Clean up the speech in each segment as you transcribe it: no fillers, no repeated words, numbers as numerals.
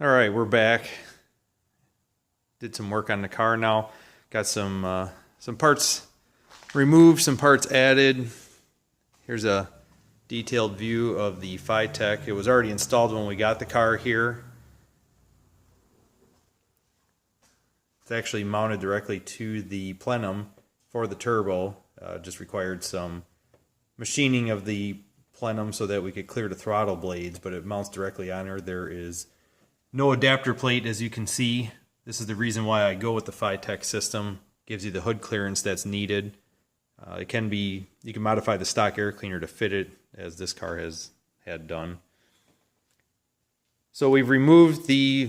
All right, we're back. Did some work on the car now. Got some parts removed, some parts added. Here's a detailed view of the FiTech. It was already installed when we got the car here. It's actually mounted directly to the plenum for the turbo. Just required some machining of the plenum so that we could clear the throttle blades, but it mounts directly on her. There is no adapter plate, as you can see. This is the reason why I go with the FiTech system. Gives you the hood clearance that's needed. You can modify the stock air cleaner to fit it, as this car has had done. So we've removed the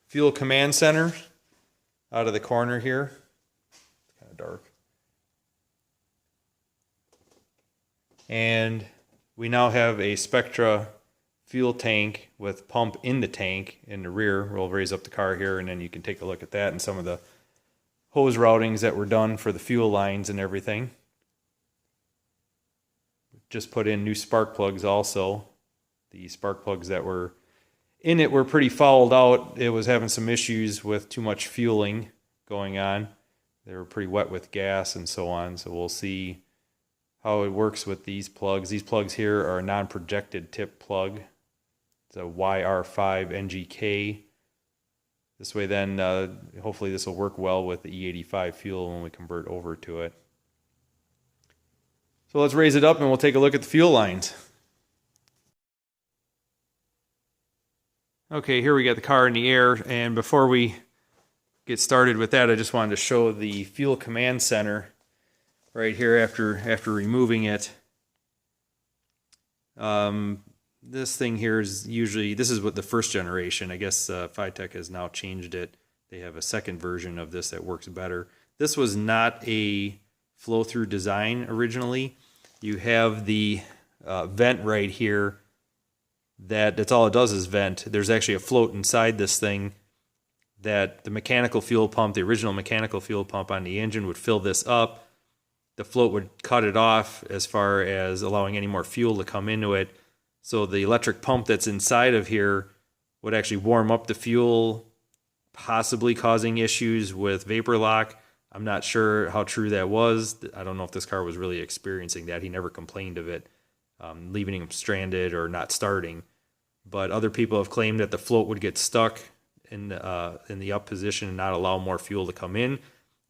fuel command center out of the corner here. It's kind of dark. And we now have a Spectra fuel tank with pump in the tank in the rear. We'll raise up the car here and then you can take a look at that and some of the hose routings that were done for the fuel lines and everything. Just put in new spark plugs also. The spark plugs that were in it were pretty fouled out. It was having some issues with too much fueling going on. They were pretty wet with gas and so on, so we'll see how it works with these plugs. These plugs here are a non-projected tip plug. It's a YR5 NGK. This way then, hopefully this will work well with the E85 fuel when we convert over to it. So let's raise it up and we'll take a look at the fuel lines. Okay, here we got the car in the air, and before we get started with that, I just wanted to show the fuel command center right here after removing it. This thing here is usually, this is what the first generation. I guess FiTech has now changed it. They have a second version of this that works better. This was not a flow-through design originally. You have the vent right here. That's all it does is vent. There's actually a float inside this thing that the mechanical fuel pump, the original mechanical fuel pump on the engine would fill this up. The float would cut it off as far as allowing any more fuel to come into it. So the electric pump that's inside of here would actually warm up the fuel, possibly causing issues with vapor lock. I'm not sure how true that was. I don't know if this car was really experiencing that. He never complained of it, leaving him stranded or not starting. But other people have claimed that the float would get stuck in the up position and not allow more fuel to come in.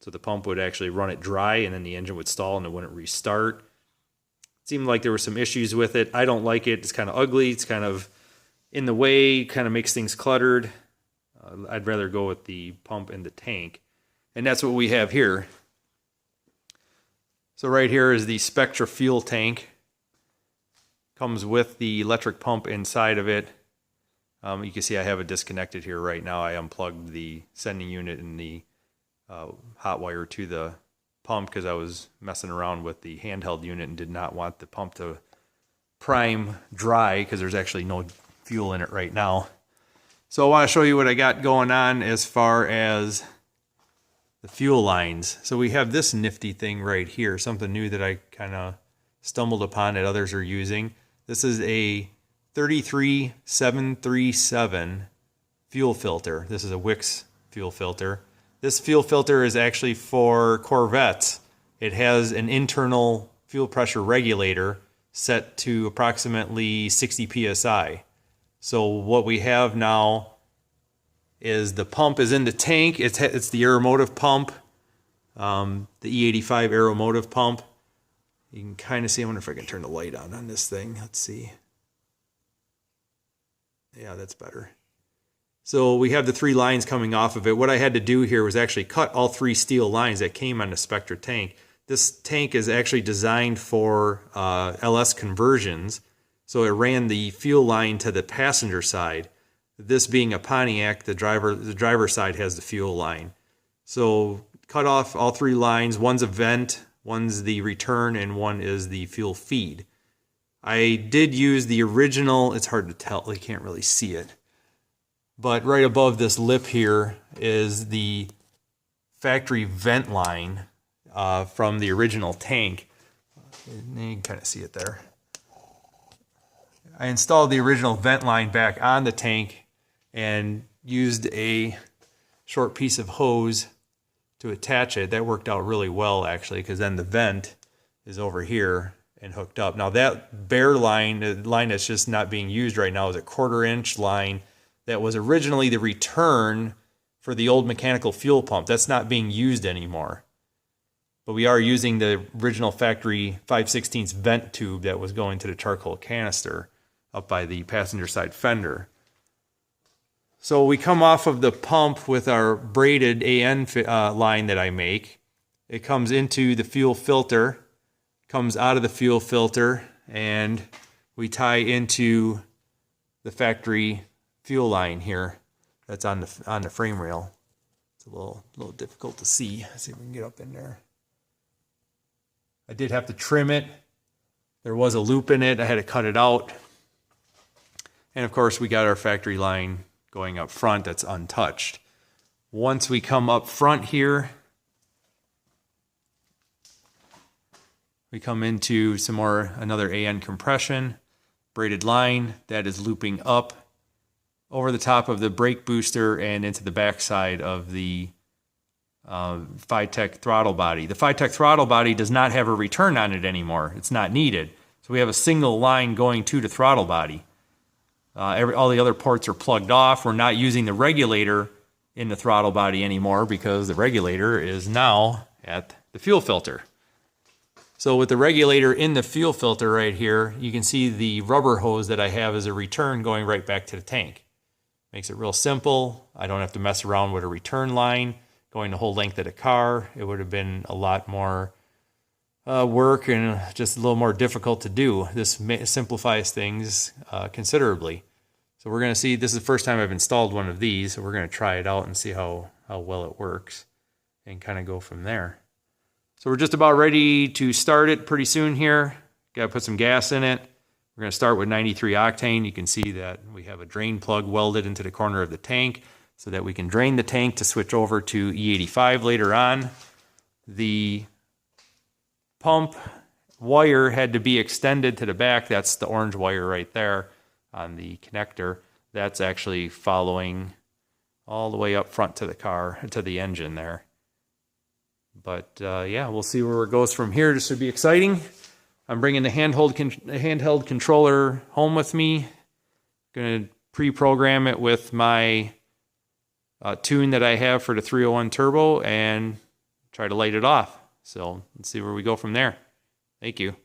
So the pump would actually run it dry and then the engine would stall and it wouldn't restart. It seemed like there were some issues with it. I don't like it. It's kind of ugly. It's kind of in the way, kind of makes things cluttered. I'd rather go with the pump in the tank. And that's what we have here. So right here is the Spectra fuel tank. Comes with the electric pump inside of it. You can see I have it disconnected here right now. I unplugged the sending unit and the hot wire to the pump because I was messing around with the handheld unit and did not want the pump to prime dry because there's actually no fuel in it right now. So I want to show you what I got going on as far as the fuel lines. So we have this nifty thing right here, something new that I kind of stumbled upon that others are using. This is a 33737 fuel filter. This is a Wix fuel filter. This fuel filter is actually for Corvettes. It has an internal fuel pressure regulator set to approximately 60 psi. So what we have now is the pump is in the tank. It's the Aeromotive pump, the E85 Aeromotive pump. You can kind of see. I wonder if I can turn the light on this thing. Let's see. Yeah, that's better. So we have the three lines coming off of it. What I had to do here was actually cut all three steel lines that came on the Spectra tank. This tank is actually designed for LS conversions, so it ran the fuel line to the passenger side. This being a Pontiac, the driver side has the fuel line. So cut off all three lines. One's a vent, one's the return, and one is the fuel feed. I did use the original. It's hard to tell. You can't really see it. But right above this lip here is the factory vent line from the original tank. You can kind of see it there. I installed the original vent line back on the tank and used a short piece of hose to attach it. That worked out really well, actually, because then the vent is over here and hooked up. Now that bare line, the line that's just not being used right now, is a 1/4 inch line that was originally the return for the old mechanical fuel pump. That's not being used anymore. But we are using the original factory 5/16 vent tube that was going to the charcoal canister up by the passenger side fender. So we come off of the pump with our braided AN line that I make. It comes into the fuel filter, comes out of the fuel filter, and we tie into the factory fuel line here that's on the frame rail. It's a little difficult to see. Let's see if we can get up in there. I did have to trim it. There was a loop in it. I had to cut it out. And of course, we got our factory line going up front that's untouched. Once we come up front here, we come into another AN compression, braided line that is looping up over the top of the brake booster and into the backside of the FiTech throttle body. The FiTech throttle body does not have a return on it anymore. It's not needed. So we have a single line going to the throttle body. All the other ports are plugged off. We're not using the regulator in the throttle body anymore because the regulator is now at the fuel filter. So with the regulator in the fuel filter right here, you can see the rubber hose that I have as a return going right back to the tank. Makes it real simple. I don't have to mess around with a return line going the whole length of the car. It would have been a lot more work and just a little more difficult to do. This simplifies things considerably. So we're going to see, this is the first time I've installed one of these, so we're going to try it out and see how well it works and kind of go from there. So we're just about ready to start it pretty soon here. Got to put some gas in it. We're going to start with 93 octane. You can see that we have a drain plug welded into the corner of the tank so that we can drain the tank to switch over to E85 later on. The pump wire had to be extended to the back. That's the orange wire right there on the connector. That's actually following all the way up front to the car, to the engine there. But yeah, we'll see where it goes from here. This should be exciting. I'm bringing the handheld controller home with me. Going to pre-program it with my tune that I have for the 301 turbo and try to light it off. So let's see where we go from there. Thank you.